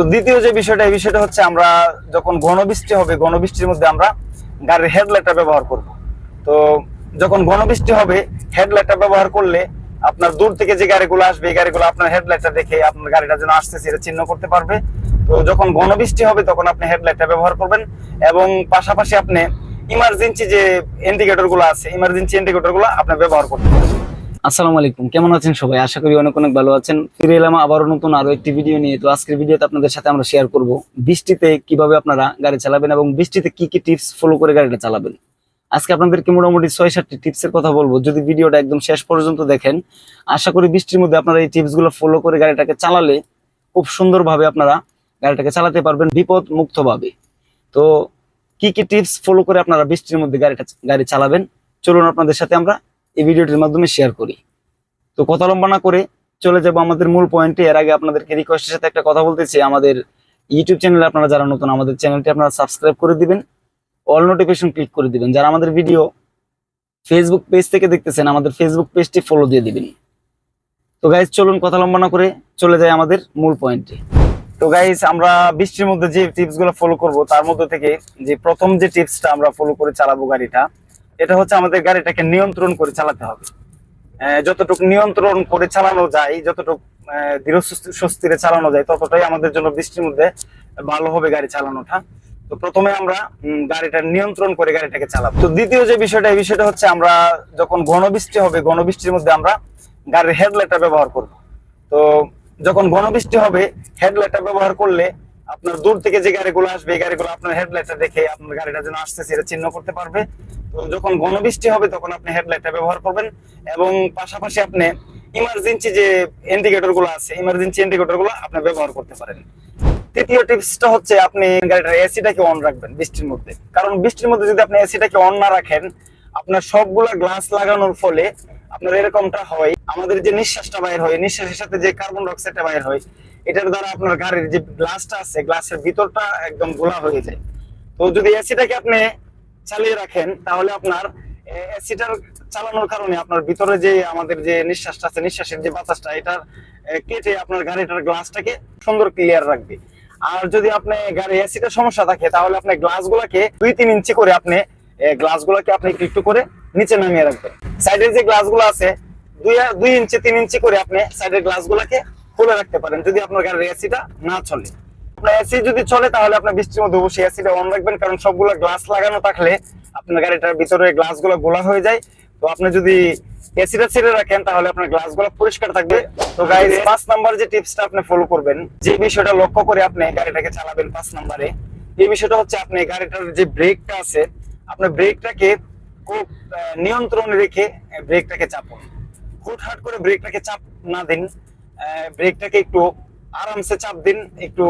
তো দ্বিতীয় যে বিষয়টা, এই বিষয়টা হচ্ছে আমরা যখন ঘন বৃষ্টি হবে, ঘন বৃষ্টির মধ্যে আমরা গাড়ির হেডলাইটটা ব্যবহার করব। তো যখন ঘন বৃষ্টি হবে, হেডলাইটটা ব্যবহার করলে আপনার দূর থেকে যে গাড়িগুলো আসবে, এই গাড়িগুলো আপনার হেডলাইটটা দেখে আপনার গাড়িটা যেন আসতেছে এটা চিহ্ন করতে পারবে। তো যখন ঘন বৃষ্টি হবে তখন আপনি হেডলাইটটা ব্যবহার করবেন, এবং পাশাপাশি আপনি ইমার্জেন্সি যে ইন্ডিকেটর গুলো আছে, ইমার্জেন্সি ইন্ডিকেটর গুলো আপনি ব্যবহার করতে পারবেন। আসসালামু আলাইকুম, কেমন আছেন সবাই? আশা করি অনেক অনেক ভালো আছেন। ফিরে এলাম আবারও নতুন আরো একটি ভিডিও নিয়ে। তো আজকের ভিডিওতে আপনাদের সাথে আমরা শেয়ার করব বৃষ্টিতে কিভাবে আপনারা গাড়ি চালাবেন এবং বৃষ্টিতে কি কি টিপস ফলো করে গাড়িটা চালাবেন। আজকে আপনাদেরকে মোটামুটি 6-7টি টিপসের কথা বলবো। যদি ভিডিওটা একদম শেষ পর্যন্ত দেখেন, আশা করি বৃষ্টির মধ্যে আপনারা এই টিপস গুলো ফলো করে গাড়িটাকে চালালে খুব সুন্দরভাবে আপনারা গাড়িটাকে চালাতে পারবেন বিপদ মুক্ত ভাবে। তো কি কি টিপস ফলো করে আপনারা বৃষ্টির মধ্যে গাড়ি চালাবেন, চলুন আপনাদের সাথে আমরা এই ভিডিওটির মাধ্যমে শেয়ার করি। তো কথা লম্বা না করে চলে যাবো আমাদের মূল পয়েন্টে। এর আগে আপনাদেরকে রিকোয়েস্টের সাথে একটা কথা বলতেছি, আমাদের ইউটিউব চ্যানেলে আপনারা যারা নতুন, আমাদের চ্যানেলটি আপনারা সাবস্ক্রাইব করে দিবেন, অল নোটিফিকেশন ক্লিক করে দিবেন। যারা আমাদের ভিডিও ফেসবুক পেজ থেকে দেখতেছেন, আমাদের ফেসবুক পেজটি ফলো দিয়ে দিবেন। তো গাইজ চলুন কথা লম্বা না করে চলে যাই আমাদের মূল পয়েন্টে। তো গাইজ আমরা বৃষ্টির মধ্যে যে টিপস গুলো ফলো করবো, তার মধ্যে থেকে যে প্রথম যে টিপসটা আমরা ফলো করে চালাবো গাড়িটা, এটা হচ্ছে আমাদের গাড়িটাকে নিয়ন্ত্রণ করে চালাতে হবে। যতটুকু নিয়ন্ত্রণ করে চালানো যায়, যতটুকু ধীর সুস্থিরে চালানো যায়, ততটাই আমাদের জন্য বৃষ্টির মধ্যে ভালো হবে গাড়ি চালানোটা। তো প্রথমে আমরা গাড়িটা নিয়ন্ত্রণ করে গাড়িটাকে চালাবো। তো দ্বিতীয় যে বিষয়টা, এই বিষয়টা হচ্ছে আমরা যখন ঘন বৃষ্টি হবে, ঘন বৃষ্টির মধ্যে আমরা গাড়ির হেডলাইটটা ব্যবহার করব। তো যখন ঘন বৃষ্টি হবে, হেডলাইটটা ব্যবহার করলে আপনার দূর থেকে যে গাড়িগুলো আসবে, এই গাড়িগুলো আপনার হেডলাইটটা দেখে আপনার গাড়িটা যেন আসতেছে এটা চিহ্ন করতে পারবে। তো যখন ঘন বৃষ্টি হবে তখন আপনি হেডলাইটটা ব্যবহার করবেন, এবং পাশাপাশি আপনি ইমার্জেন্সি যে ইন্ডিকেটর গুলো আছে, ইমার্জেন্সি ইন্ডিকেটর গুলো আপনি ব্যবহার করতে পারেন। তৃতীয় টিপসটা হচ্ছে আপনি গাড়িটার এসিটাকে অন রাখবেন বৃষ্টির মধ্যে। কারণ বৃষ্টির মধ্যে যদি আপনি এসিটাকে অন না রাখেন, আপনার সবগুলা গ্লাস লাগানোর ফলে আপনার এরকমটা হয়, আমাদের যে নিঃশ্বাসটা বাইর হয়, নিঃশ্বাসের সাথে যে কার্বন ডাইঅক্সাইডটা বাইর হয়, এটার দ্বারা আপনার গাড়ির যে গ্লাসটা আছে, গ্লাসের ভিতরটা একদম গোলা হয়ে যায়। তো যদি এসিটাকে আপনি চালিয়ে রাখেন, তাহলে আপনার এসিটার চালানোর কারণে আপনার ভিতরে যে আমাদের যে নিঃশ্বাসটা আছে, নিঃশ্বাসের যে বাতাসটা, এটার কেটে আপনার গাড়িটার গ্লাসটাকে সুন্দর ক্লিয়ার রাখবে। আর যদি আপনি গাড়ি এসিটার সমস্যা থাকে, তাহলে আপনি গ্লাসগুলোকে 2-3 ইঞ্চি করে আপনি গ্লাসগুলোকে আপনি একটু করে নিচে নামিয়ে রাখবেন। সাইডের যে গ্লাসগুলো আছে 2 ইঞ্চি 3 ইঞ্চি করে আপনি সাইডের গ্লাসগুলোকে খুলে রাখতে পারেন, যদি আপনার গাড়ির এসিটা না চলে। আপনার এসি যদি চলে, তাহলে আপনার বৃষ্টির মধ্যে অবশ্যই এসিটা অন রাখবেন, কারণ সবগুলো গ্লাস লাগানো থাকলে আপনার গাড়িটার ভিতরে গ্লাসগুলো গোলা হয়ে যায়। তো আপনি যদি এসিটা ছেড়ে রাখেন, তাহলে আপনার গ্লাসগুলো পরিষ্কার থাকবে। তো গাইস 5 নাম্বার যে টিপসটা আপনি ফলো করবেন, যে বিষয়টা লক্ষ্য করে আপনি গাড়িটাকে চালাবেন 5 নম্বরে, এই বিষয়টা হচ্ছে আপনি গাড়িটার যে ব্রেকটা আছে, আপনার ব্রেকটাকে খুব নিয়ন্ত্রণে রেখে ব্রেকটাকে চাপুন। হুটহাট করে ব্রেকটাকে চাপ না দিন, ব্রেকটাকে একটু আরামসে চাপ দিন, একটু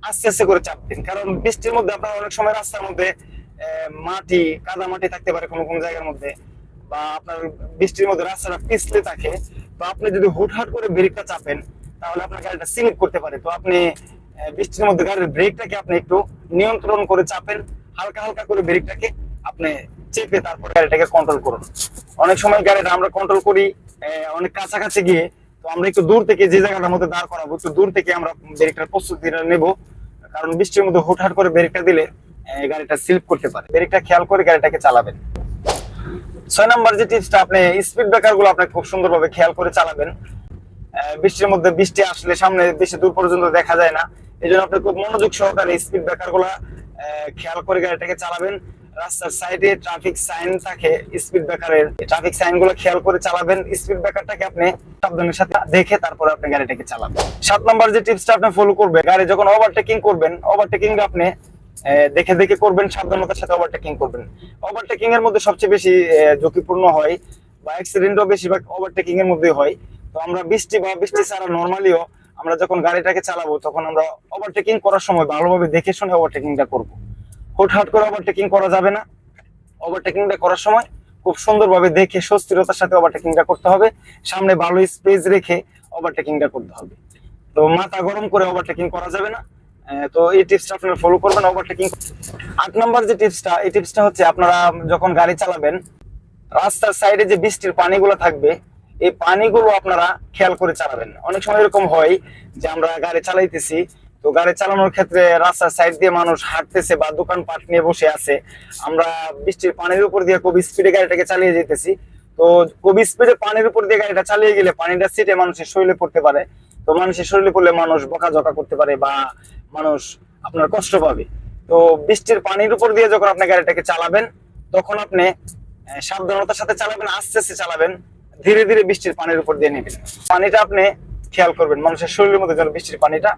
আস্তে আস্তে করে চাপ দিন। কারণ বৃষ্টির মধ্যে আপনার অনেক সময় রাস্তার মধ্যে মাটি, কাদা মাটি থাকতে পারে কোনো কোনো জায়গার মধ্যে, বা আপনার বৃষ্টির মধ্যে রাস্তাটা পিছলে থাকে। তো আপনি যদি হুটহাট করে ব্রেকটা চাপেন, তাহলে আপনার গাড়িটা স্লিপ করতে পারে। তো আপনি বৃষ্টির মধ্যে গাড়ির ব্রেকটাকে আপনি একটু নিয়ন্ত্রণ করে চাপেন, হালকা হালকা করে ব্রেকটাকে আপনি চেপে তারপর গাড়িটাকে কন্ট্রোল করুন। অনেক সময় গাড়িটা আমরা কন্ট্রোল করি অনেক কাছাকাছি গিয়ে, তো আমরা একটু দূর থেকে, যে জায়গাটার মধ্যে দাঁড় করাবো, একটু দূর থেকে আমরা ব্রেকটার প্রস্তুতিটা নেব। কারণ বৃষ্টির মধ্যে হুটহাট করে ব্রেকটা দিলে গাড়িটা স্লিপ করতে পারে। ব্রেকটা খেয়াল করে গাড়িটাকে চালাবেন। 6 নাম্বার যে টিপসটা, আপনি স্পিড ব্রেকার গুলো আপনি খুব সুন্দরভাবে খেয়াল করে চালাবেন। বৃষ্টির মধ্যে বৃষ্টি আসলে সামনে বেশি দূর পর্যন্ত দেখা যায় না, এই জন্য আপনি খুব মনোযোগ সহকারে স্পিড ব্রেকার গুলা খেয়াল করে গাড়িটাকে চালাবেন। রাস্তার সাইডে ট্রাফিক সাইন থাকে, স্পিড ব্রেকারের ট্রাফিক সাইন গুলো খেয়াল করে চালাবেন। স্পিড ব্রেকারটাকে আপনি সাবধানের সাথে দেখে তারপরে আপনি গাড়িটাকে চালাবেন। 7 নাম্বার যে টিপসটা আপনি ফলো করবেন, গাড়ি যখন ওভারটেকিং করবেন, ওভারটেকিং আপনি দেখে দেখে করবেন, সাবধানতার সাথে ওভারটেকিং করবেন। ওভারটেকিং এর মধ্যে সবচেয়ে বেশি ঝুঁকিপূর্ণ হয় বা অ্যাক্সিডেন্টও বেশিরভাগ ওভারটেকিং এর মধ্যে হয়। তো আমরা বৃষ্টি বা বৃষ্টি ছাড়া নরমালিও আমরা যখন গাড়িটাকে চালাবো, তখন আমরা ওভারটেকিং করার সময় ভালোভাবে দেখে শুনে ওভারটেকিংটা করব। হুটহাট করে ওভারটেকিং করা যাবে না। ওভারটেকিংটা করার সময় খুব সুন্দরভাবে দেখে সুস্থিরতার সাথে ওভারটেকিংটা করতে হবে। সামনে ভালো স্পেস রেখে ওভারটেকিংটা করতে হবে। তো মাথা গরম করে ওভারটেকিং করা যাবে না। তো এই টিপসটা আপনারা ফলো করবেন ওভারটেকিং। 8 নাম্বার যে টিপসটা, এই টিপসটা হচ্ছে আপনারা যখন গাড়ি চালাবেন, রাস্তার সাইডে যে বৃষ্টির পানিগুলো থাকবে, এই পানিগুলো আপনারা খেয়াল করে চালাবেন। অনেক সময় এরকম হয় যে আমরা গাড়ি চালাইতেছি, তো গাড়ি চালানোর ক্ষেত্রে রাস্তার সাইড দিয়ে মানুষ হাঁটতেছে বা দোকানপাট নিয়ে বসে আছে, আমরা বৃষ্টির পানির উপর দিয়ে খুব স্পিডে গাড়িটাকে চালিয়ে যেতেছি। তো খুব স্পিডে পানির উপর দিয়ে গাড়িটা চালিয়ে গেলে পানিটা ছিটে মানুষের শরীরে পড়তে পারে। তো মানুষের শরীরে পড়লে মানুষ বকাঝকা করতে পারে বা মানুষ আপনার কষ্ট পাবে। তো বৃষ্টির পানির উপর দিয়ে যখন আপনি গাড়িটাকে চালাবেন, তখন আপনি সাবধানতার সাথে চালাবেন, আস্তে আস্তে চালাবেন, ধীরে ধীরে বৃষ্টির পানির উপর দিয়ে নেবেন। পানিটা আপনি খেয়াল করবেন মানুষের শরীরের মধ্যে যেন বৃষ্টির পানিটা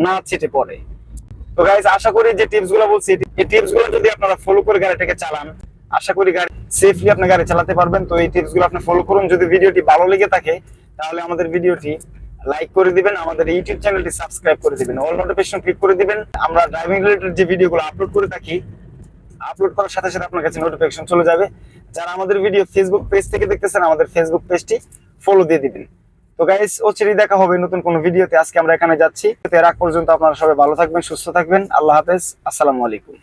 না ছিটে পড়ে। তো গাইস, আশা করি যে টিপস গুলো বলছি, এই টিপস গুলো যদি আপনারা ফলো করে গাড়িটাকে চালান, আশা করি গাড়ি সেফলি আপনি গাড়ি চালাতে পারবেন। তো এই টিপস গুলো আপনি ফলো করুন। যদি ভিডিওটি ভালো লেগে থাকে তাহলে আমাদের ভিডিওটি লাইক করে দিবেন, আমাদের ইউটিউব চ্যানেলটি সাবস্ক্রাইব করে দিবেন, অল নোটিফিকেশন ক্লিক করে দিবেন। আমরা ড্রাইভিং রিলেটেড যে ভিডিওগুলো আপলোড করে থাকি, আপলোড করার সাথে সাথে আপনার কাছে নোটিফিকেশন চলে যাবে। যারা আমাদের ভিডিও ফেসবুক পেজ থেকে দেখতেছেন, আমাদের ফেসবুক পেজটি ফলো দিয়ে দিবেন। তো গাইস, অচিরেই দেখা হবে নতুন কোনো ভিডিওতে। আজকে আমরা এখানে যাচ্ছি। এর আগ পর্যন্ত আপনারা সবাই ভালো থাকবেন, সুস্থ থাকবেন। আল্লাহ হাফেজ, আসসালামু আলাইকুম।